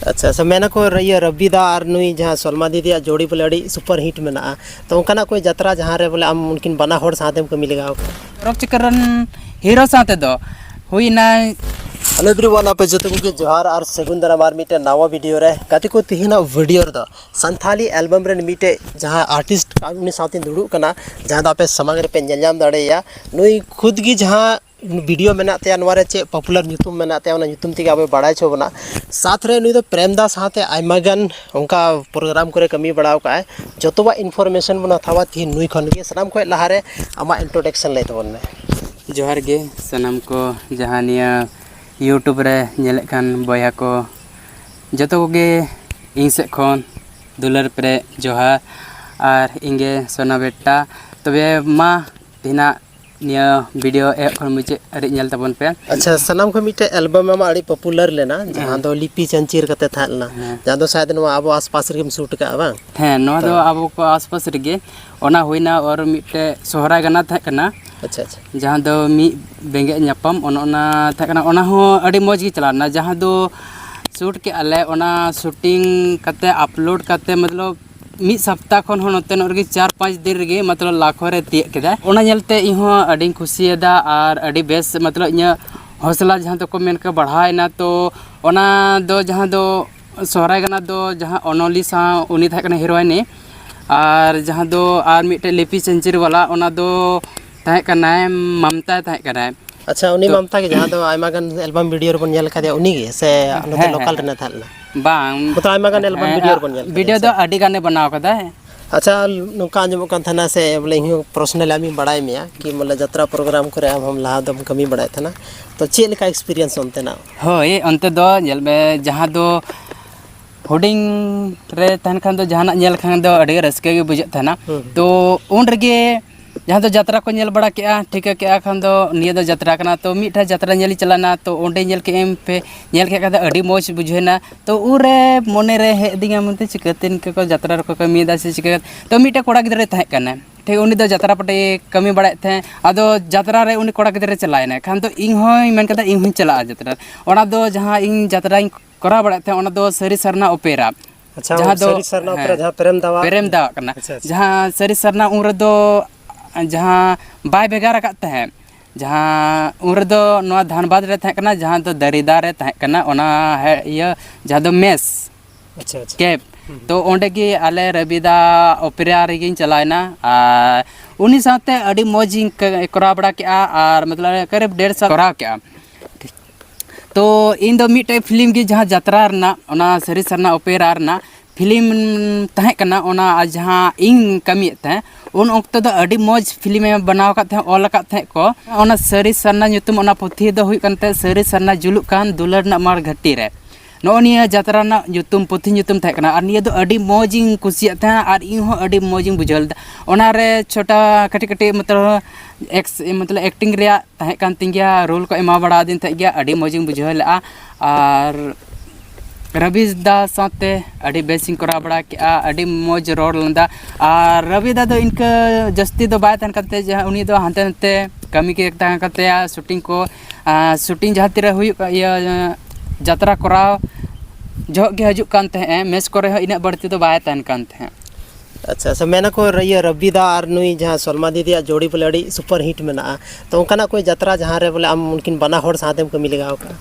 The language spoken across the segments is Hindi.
अच्छा अच्छा मैंने को ये रबीदा और नुई जहाँ सलमा दीदी जोड़ी बोले अड़ी सुपर हिट में ना तो उनका कोई जतरा जहाँ रे बोले आम उनकिन बना होड़ साथ में कमी लगा रॉक चिकरन हीरो साथ दो हुई ना। हेलो एवरीवन आप जो को जोहार और सगुन दाराम आर मिटे नवा वीडियो रे गाती को तिहिना वीडियो रे संथाली एल्बम रे मिटे जहाँ आर्टिस्ट उनी साथी दुड़ुब कना जहाँ दो आपे समांग रे पे नेलजाम दाड़ेया नुई खुद की जहाँ वीडियो मेना ते नवारे चे पॉपुलर ᱧᱩᱛᱩᱢ मेना ते ᱧᱩᱛᱩᱢ तेगे आबे बाड़ाय छो बना साथ रे नुई दो प्रेमदा साथे आइमागन उनका प्रोग्राम करे कमी बढ़ाव का जतवा इन्फॉर्मेशन बना थावा थी नुई खन के सनाम को लहारे आमा इंट्रोडक्शन ले तबन में जोहार गे सनम को जहाँ निया यूट्यूब रे नेले कान बया को जतो गे इन से खन दुलर प्रे जोहार और इंगे सोना बेटा तबे मा दिना निया वीडियो ए खन मुझे अरे नेल तबन पे। अच्छा सनाम को मिटे एल्बम में अड़ी पॉपुलर लेना जहाँ दो लिपि चंचीर कते थालना जहाँ दो शायद नवा आबो आसपास रे शूट का बा है नवा दो आबो को आसपास रे ओना होइना और मिटे सोहरा गाना था कना। अच्छा अच्छा जहाँ दो मी बेंगे न्यापम ओना था कना ओना हो अड़ी मौज गी चलाना जहाँ दो शूट के अले ओना शूटिंग कते अपलोड कते मतलब मिद सप्ताह खन हो नोते नरगे 4-5 दिन रे मतलब लाखों रे तिय केदा ओना नेलते इहो अडी खुशियदा और अडी बेस मतलब इया हौसला जहाँ तो को मेन के बढ़ायना तो ओना दो जहाँ दो सोहराय गाना दो जहाँ ओनोली सा उनी था कना हीरोइनी और जहाँ दो और मिटे लिपि सेंचुरी वाला ओना दो था कना ममता था कना। अच्छा उनी ममता के जहाँ दो आइमागन एल्बम वीडियो रे बन नेल खादे उनी के से नते लोकल रे थालना बांग मतलब आइमागन एल्बम वीडियो रे बन नेल वीडियो दो अडी गाने बनाव कदा है। अच्छा नुका आंजम कान थाना से बोले हियो पर्सनल आमी बड़ाई मिया कि मतलब जत्रा प्रोग्राम करे हम लहा दम कमी बड़ाई थाना तो चेल का एक्सपीरियंस होते ना होय अंते दो जेल में जहाँ दो होडिंग रे तहन खान दो जहाना नेल खान दो अडी रस्के के बुझे थाना तो उन रगे जहाँ तो जत्रा को नेल बड़ा के ठीक है खान दो निया दो जत्रा कना तो मिठा जत्रा नेली चलाना तो ओंडे नेल के एम पे नेल के कदा अडी मौज बुझेना तो उरे मोने रे हे दिगा मनते चिकतेन के को जत्रा रे को कमी दा से चिकत तो मिठा कोड़ा गिदरे थाय कना ठीक उनी दो जत्रा पटे कमी बड़ा थे आदो जत्रा रे उनी कोड़ा गिदरे चलायना खान तो इन होय मेन कदा इन चला जत्रा ओना दो जहाँ इन जत्रा करा बड़ा थे ओना दो सरी सरना ओपेरा। अच्छा जहाँ दो सरी सरना ओपेरा जहाँ प्रेम दावा कना जहाँ सरी सरना उन दो जहाँ बाय बेगार करते हैं जहाँ उन दो नवा धानबाद रे था कना जहाँ दो दरिदा रे था कना ओना है ये जहाँ दो मेस अच्छा अच्छा कैब तो ओंडे की आले रबीदा ओपेरा रे चलायना उन्हीं साथे अड़ी मौज करा बड़ा के और मतलब करीब 1.5 साल करा के तो इन दो मिटे फिल्म की जहाँ जत्रा रना ओना सरी सरना ओपेरा रना फिल्म तहे कना ओना जहाँ इन कमी थे उन वक्त दो अड़ी मौज फिल्म बनाव का थे ऑल का थे को ओना सरी सरना ᱧᱩᱛᱩᱢ ओना पुथी दो हुई कनते सरी सरना जुलुक कान दुलर ना मार घटी रे नो निया जत्रा ना ᱧᱩᱛᱩᱢ पुथी ᱧᱩᱛᱩᱢ थे कना और निया दो अड़ी मौज इन कुसिया थे और इन हो अड़ी मौज इन बुझल ओना रे छोटा कटी कटी मतलब एक्टिंग रे थे कान तिंगिया रोल को एमा बड़ा दिन थे गया अड़ी मौज इन बुझल और रबीदा साथे अड़ी बेसिंग करा बड़ा के अड़ी मौज रोड लंदा और रबीदा दो इनका जस्ती दो बाय तन करते जहाँ उनी दो हांते नते कमी के एकता करते शूटिंग को शूटिंग जहाँ तीर हुई या जत्रा करा जो के हजु कानते हैं मेस करे हो इना बढ़ती तो बाय तन कानते हैं। अच्छा अच्छा मैंने को ये रबीदा और नुई जहाँ सलमा दीदी जोड़ी बोले अड़ी सुपर हिट में ना तो उनका कोई जत्रा जहाँ रे बोले आम उनकिन बना होड़ साथ में कमी लगा का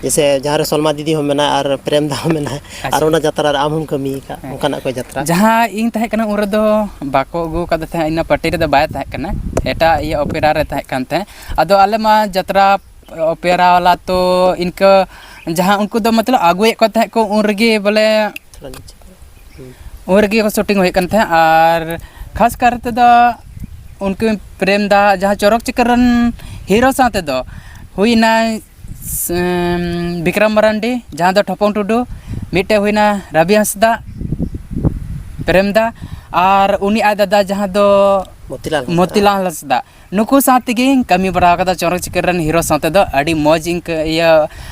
जैसे जहाँ सलमा दीदी हो मेना और प्रेम दा हो मेना और ओना जत्रा आम हम कमी का उनका कोई जत्रा जहाँ इन तहे कना उन दो बाको गो का थे इन पट्टी रे बाय तहे कना एटा ये ओपेरा रे तहे कान थे अदो आले मा जत्रा ओपेरा वाला तो इनका जहाँ उनको दो मतलब आगुए को थे को उन रगे बोले उन रगे को शूटिंग हुई कन थे और खास करते दो उनके प्रेम दा जहाँ चौरक चिकरन हीरो साथे दो हुई ना विक्रम मरांडी जहाँ दो ठपन टुडू मिटे हुईना रवि हंसदा प्रेम दा और उनी आ दादा जहाँ दो मोतीलाल हंसदा नुकु साथ गे कमी बड़ा कदा चौरक चिकर रन हीरो साथ दो अड़ी मौज इंक या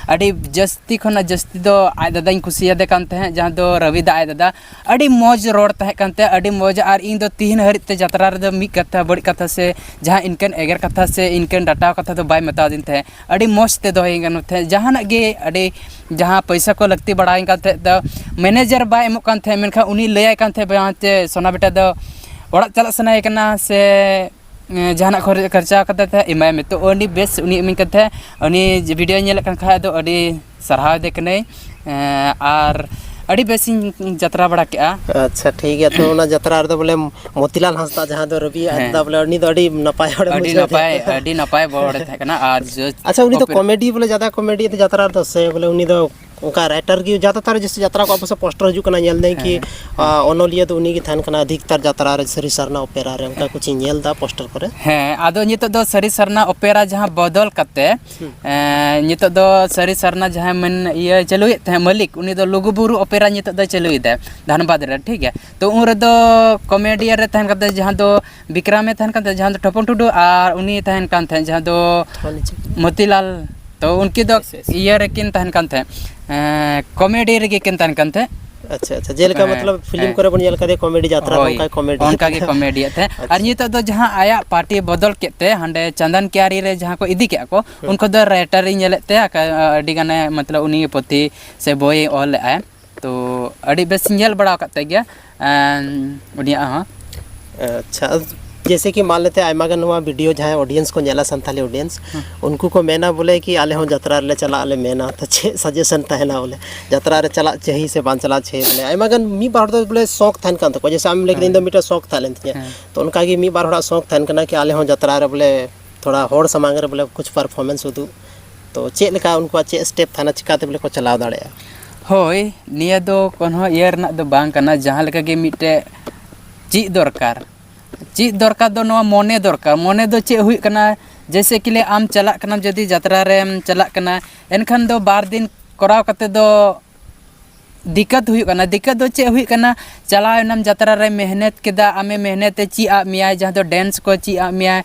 अड़ी जस्ती खना जस्ती दो आय दादा इन कुसिया दे कांते हैं जहां दो रवि दा आय दादा अड़ी मौज रोड तहे कांते अड़ी मौज आर इन दो तीन हरित ते यात्रा रे दो मी कथा बड़ी कथा से जहां इनकन एगर कथा से इनकन डाटा कथा दो बाय मता दिन थे अड़ी मौज ते दो हिंगन थे जहां ना गे अड़ी जहां पैसा को लगती बढ़ाई कांते दो मैनेजर बाय एमो कांते मेनखा उनी लेय कांते बाते सोना बेटा दो ओड़ा चला सनाय कना से जहां खर्चा करते थे इमाय में तो उनी बेस उनी इमिन करते उनी वीडियो नेल कन खा दो अड़ी सरहाव दे कने आर अड़ी बेसिन यात्रा बड़ा के अच्छा ठीक है तो ना यात्रा रे बोले मोतीलाल हंसदा जहां दो रवि आदा बोले उनी दो अड़ी नपाय हड़ अड़ी नपाय बड़ थे कना आर अच्छा उनी तो कॉमेडी बोले ज्यादा कॉमेडी तो यात्रा तो से बोले उनी दो उनका राइटर की ज्यादातर जैसे यात्रा को आपसे पोस्टर हजू कना नेल दे कि ओनोलिया तो उनी की थान कना अधिकतर यात्रा रे सरी सरना ओपेरा रे उनका कुछ नेल दा पोस्टर करे हैं आदो नितो दो सरी सरना ओपेरा जहां बदल कते नितो दो सरी सरना जहां मन ये चलुए थे मालिक उनी दो लुगुबुरु ओपेरा नितो दो चलुए दे धनबाद रे ठीक है तो उन रे दो कॉमेडी रे थान कते जहां दो विक्रम में थान कते जहां दो टपन टुडू और उनी थान कान थे जहां दो मोतीलाल तो उनकी दो ये रेकिन तहन कान थे कॉमेडी रे किन तहन कान थे अच्छा अच्छा जेल का मतलब फिल्म करे बन जेल का कॉमेडी यात्रा उनका के कॉमेडी थे और नितो दो जहां आया पार्टी बदल केते हंडे चंदन क्यारी रे जहां को इदी के को उनको दो राइटर नेलते अडी गाने मतलब उनी पोथी से बोय ऑल आए तो अडी बेस नेल बड़ा कते गया उनिया हां अच्छा जैसे कि मान लेते आयमा गन वीडियो जहां ऑडियंस को नेला संथाली ऑडियंस उनको को मेना बोले कि आले हो यात्रा रे चला आले मेना तो छे सजेशन तहना बोले यात्रा रे चला चाहिए से बान चला छे बोले आयमा गन मी बार दो बोले शौक थान कान तो जैसे हम लेकिन इन मीटर शौक था लेंते तो उनका की मी बार थोड़ा शौक थान कना कि आले हो यात्रा रे बोले थोड़ा होड़ समांग रे बोले कुछ परफॉर्मेंस उदू तो चे लेका उनको चे स्टेप थाना चिकाते बोले को चलाव दाड़े होय निया दो कोनो ईयर ना दो बांग कना जहां लेका के मिटे ची दरकार ची दरकार दो नवा मोने दो चे हुई कना जैसे कि ले आम चला कना जदी यात्रा रे चला कना एनखान दो बार दिन कराव कते दो दिक्कत हुई कना दिक्कत दो चे हुई कना चलाव नम यात्रा रे मेहनत केदा आमे मेहनत ची आ मिया जहां दो डांस को ची आ मिया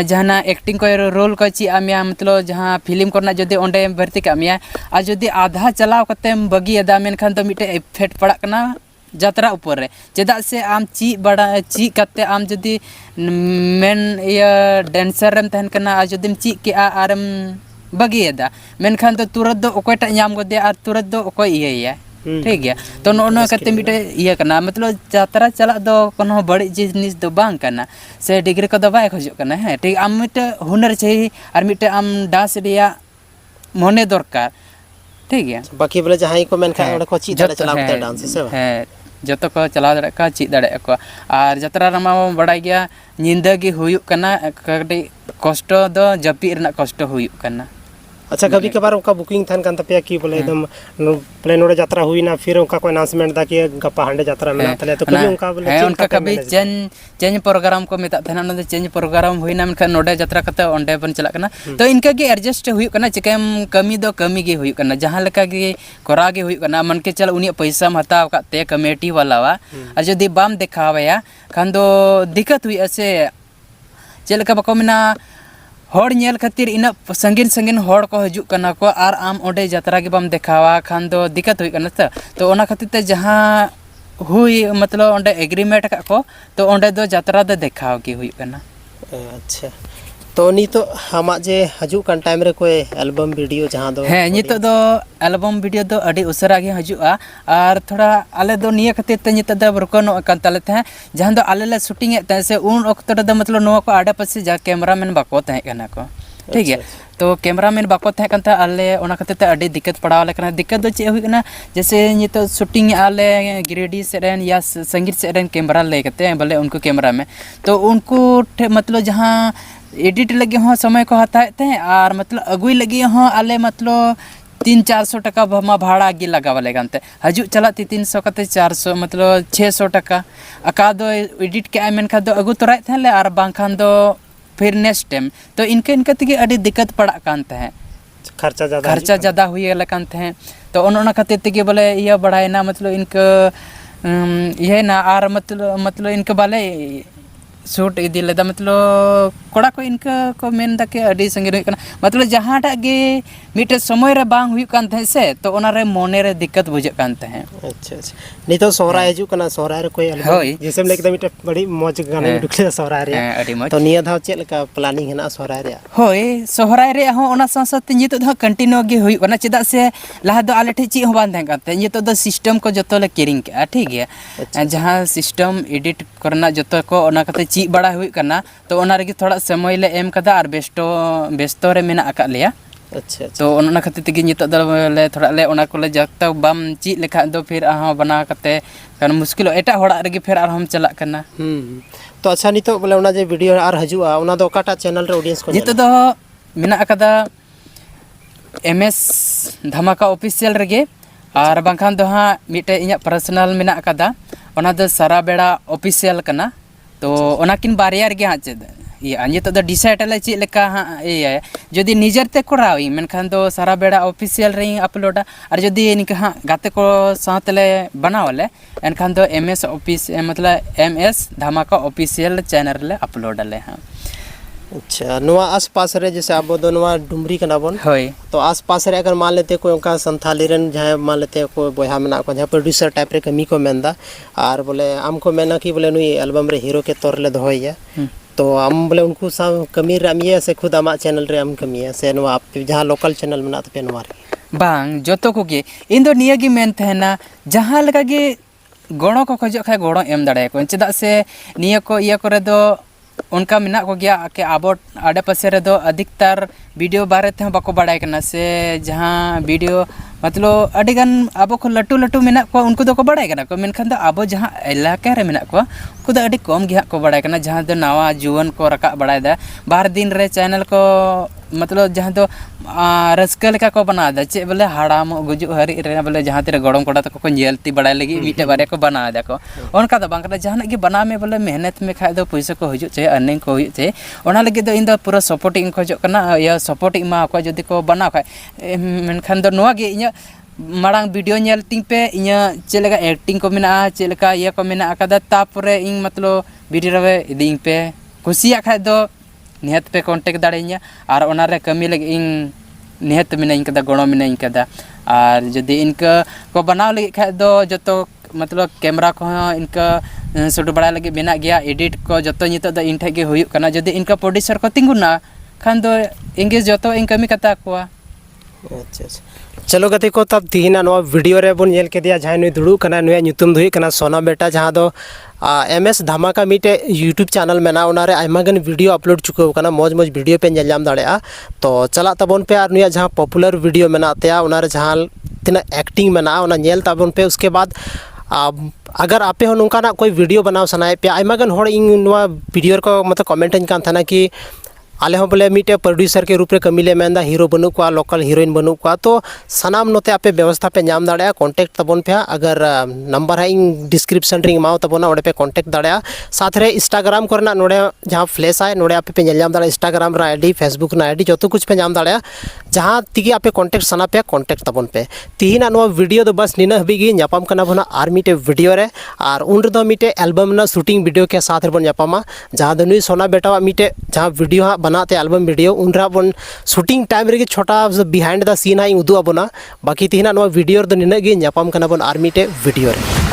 जहां एक्टिंग को रोल को ची आ मिया मतलब जहां फिल्म करना जदी ओंडे भर्ती का मिया आ जदी आधा चलाव कते बगी अदा मेनखान तो मिटे इफेक्ट पड़ा कना यात्रा ऊपर रे चेदा से आम ची बड़ा ची करते आम जदी मेन या डांसर रम तहन कना आ जदी ची के आरम बगियदा मेनखान तो तुरंत दो ओकटा नाम गदे आर तुरंत दो ओकय इया ठीक है तो नो कते मिटे इया कना मतलब यात्रा चला दो कोनो बड़ी जिनिस दो बांग कना से डिग्री को दो बाय खजो कना है ठीक आम मिटे हुनर चाहिए और मिटे आम डांस रिया मोने दरकार ठीक है बाकी बोले जहां को मेन खा को ची दाड़े चलाव करते डांस से है जतो को चलाव दाड़े का ची दाड़े को और यात्रा रमा बड़ा गया निंदा गी हुयु कना कडी कष्ट दो जपी रना कष्ट हुयु कना अच्छा कभी कभार उनका बुकिंग थान कान तपिया की बोले एकदम प्लेन ओडे यात्रा हुई ना फिर उनका कोई अनाउंसमेंट दा कि गप्पा हांडे यात्रा में तले तो कभी उनका बोले है उनका कभी चेंज प्रोग्राम को मेता थाना न चेंज प्रोग्राम हुई ना मेनखा नोडे यात्रा कते ओंडे बन चला कना तो इनका के एडजस्ट हुई कना चिकम कमी दो कमी गे हुई कना जहां लेका गे कोरा गे हुई कना मन के चल उनी पैसा हताव काते कमेटी वाला वा और जदी बाम देखावया खान दो दिक्कत हुई ऐसे चलका बको मिना होड़ नेल खातिर इना संगीन संगीन होड़ को हजू कना को आर आम ओडे यात्रा के बाम देखावा खान दो दिक्कत हुई कना तो ओना खातिर ते जहां हुई मतलब ओंडे एग्रीमेंट का को तो ओंडे दो यात्रा दो देखाव की हुई कना अच्छा तो नी तो हमा जे हजू कन टाइम रे कोई एल्बम वीडियो जहां दो है नी तो एल्बम वीडियो दो अडी उसरा गे हजुआ और थोड़ा आले दो निया खातिर ते नित दो रुकनो कन तले थे जहां दो आले ले शूटिंग ए से उन वक्त दो मतलब नो को आडे पासे जा कैमरामैन बाको थे कना को ठीक है तो कैमरामैन बाको थे कन आले ओना खातिर ते अडी दिक्कत पड़ाव ले कना दिक्कत दो चे हुई कना जैसे नित शूटिंग आले गिरेडी सेरेन या संगीत सेरेन कैमरा ले कते बोले उनको कैमरा में तो उनको मतलब जहां एडिट लगे हो समय को हताए थे और मतलब अगुई लगे हो आले मतलब 300-400 टका भमा भाड़ा गे लगा वाले गनते हजू चला 300 कते 400 मतलब 600 टका अका दो एडिट के आई मेन खा दो अगु तोराय थे ले और बांखान दो फिर नेक्स्ट टाइम तो इनके तगे अडी दिक्कत पड़ा कान थे खर्चा ज़्यादा हुई लकन थे तो उन खातिर तगे बोले ये बढ़ाए ना मतलब इनका ये ना और मतलब इनके बाले शूट इदी लेदा मतलब कोड़ा को इनका को मेन दा के अडी संगे हुई कना मतलब जहांटा गे मिटे समय रे बांग हुई कान थे से तो ओना रे मोने रे दिक्कत बुझे कान थे। अच्छा अच्छा नहीं तो सोहरा हिजू कना सोहरा रे कोई एल्बम जैसे हम लेके मिटे बड़ी मौज गाना उडुकले सोहरा रे अडी मौज तो निया धाव चेक लका प्लानिंग हेना सोहरा रे होय सोहरा रे हो ओना साथ नितो द कंटिन्यू गे हुई कना चेदा से लहा दो आले ठी ची हो बान थे काते नितो द सिस्टम को जतो ले किरिंग के ठीक है जहां सिस्टम एडिट करना जतो को ओना कते ची बड़ा हुई कना तो ओना रे थोड़ा समय ले एम कदा और बेस्तो रे मेना आका लिया। अच्छा तो ओना खातिर तेगी नितो ले थोड़ा ले ओना को ले जतो बम ची लेखा दो फिर आहा बना कते कान मुश्किल एटा होड़ा रे फिर आर हम चला कना। तो अच्छा नितो बोले ओना जे वीडियो आर हजुआ ओना दो काटा चैनल रे ऑडियंस को नितो दो मेना अकदा एमएस धमाका ऑफिशियल रेगे और बांखान दो हा मिटे इया पर्सनल मेना अकदा ओना दो सारा बेड़ा ऑफिशियल कना तो ओना किन बारिया रे हा चेद ये नितो द डिसाइड ले ची लेका हा ये जदी निजरते कोरावी मेनखान दो सारा बेड़ा ऑफिशियल रे अपलोडा और जदी निका हा गाते को साथले बनावले एनखान दो एमएस ऑफिस मतलब एमएस धमाका ऑफिशियल चैनल ले अपलोड ले हा। अच्छा नुआ आसपास रे जैसे अब दो नुआ डुमरी कना बोन होय तो आसपास रे अगर मान लेते कोई उनका संथाली रन जहां मान लेते कोई बोया मेना को जहां प्रोड्यूसर टाइप रे कमी को मेनदा और बोले हमको मेना की बोले नुई एल्बम रे हीरो के तौर ले दोया तो हम बोले उनको सा कमी रामिया से खुद आमा चैनल रे हम कमी से नुआ आप जहां लोकल चैनल मेना तो पे नुआ बांग जतो को गे इन दो निया गी मेन थेना जहां लगा गे गणो को खोजो खाय गणो एम दाड़े को चेदा से निया को इया करे दो उनका मिना को गया के आबो आडे पासे रे दो अधिकतर वीडियो बारे थे बाको बाड़ाय कना से जहां वीडियो मतलब अडिगन आबो को लटू लटू मिना को उनको दो को बाड़ाय कना को मेनखान दो आबो जहां इलाका रे मिना को उनको दो अडी कम गिया को बाड़ाय कना जहां दो नवा जुवन को रका बाड़ाय दा बार दिन रे चैनल को मतलब जहां दो रस्का लेका को बना दा चे बोले हाड़ाम गुजु हरि रे बोले जहां तेरे गड़म कोड़ा तक को जेलती बड़ाय लगी मिटे बारे को बना दा को उनका दो बांकरा जहां के बना में बोले मेहनत में खाय दो पैसा को हजु चे अर्निंग को हुई चे ओना लगी दो इन दो पूरा सपोर्टिंग खोजो कना या सपोर्टिंग मा को जदी को बना खाय मेनखान दो नोआ गे इया मांग वीडियो नेल तिंग पे इया चेलेका एक्टिंग को मेना चेलेका ये को मेना आकादा तापरे इन मतलब वीडियो रे इदिंग पे खुशिया खाय दो निहत पे कांटेक्ट दाड़ेኛ और ओना रे कमी लगे इन निहत मिनाइन कदा गणो मिनाइन कदा और जदी इनका को बनाव लगे खाय दो जतो मतलब कैमरा को इनका शूट बड़ा लगे मेना गया एडिट को जतो नितो द इन ठेगे हुयु कना जदी इनका प्रोड्यूसर को तिंगुना खान दो इंगेज जतो इन कमी कता को। अच्छा अच्छा चलो गति को तब तीना नो वीडियो रे बोन नेल के दिया जहां नुई दुड़ू कना नुया ᱧᱩᱛᱩᱢ दुई कना सोना बेटा जहां दो एमएस धमाका मिटे यूट्यूब चैनल मेना ओना रे आयमा गन वीडियो अपलोड चुको कना मौज मौज वीडियो पे नेल जाम दाड़ेआ तो चला तबन पे और नुया जहां पॉपुलर वीडियो मेना तया ओना रे जहां तिना एक्टिंग मेना ओना नेल तबन पे उसके बाद अगर आपे हो नोंका ना कोई वीडियो बनाव सनाए पे आयमा गन होड़ इन नुआ वीडियो को मतलब कमेंट इन कान थाना कि आले हो बोले मिटे प्रोड्यूसर के रूप रे कमी ले मेंदा हीरो बनु को लोकल हीरोइन बनु को तो सनाम नोते आपे व्यवस्था पे नाम दाड़े कांटेक्ट तबन पे अगर नंबर है इन डिस्क्रिप्शन रिंग माओ तबना ओडे पे कांटेक्ट दाड़े साथ रे इंस्टाग्राम करना नोडे जहां फ्लैश है नोडे आपे पे नाम दाड़े इंस्टाग्राम रा आईडी फेसबुक ना आईडी जतो कुछ पे नाम दाड़े जहां तिगी आपे कांटेक्ट सना पे कांटेक्ट तबन पे तीना नो वीडियो दो बस निना हबी गी न्यापाम कना बना आर मिटे वीडियो रे और उन रे दो मिटे एल्बम ना शूटिंग वीडियो के साथ रे बन न्यापामा जहां दो नुई सोना बेटा मिटे जहां वीडियो बनाते एल्बम वीडियो उनरा बन शूटिंग टाइम रे छोटा बिहाइंड द सीन है उदु अबना बाकी तीना नो वीडियो दो निना गी न्यापाम कना बन आर मिटे वीडियो रे।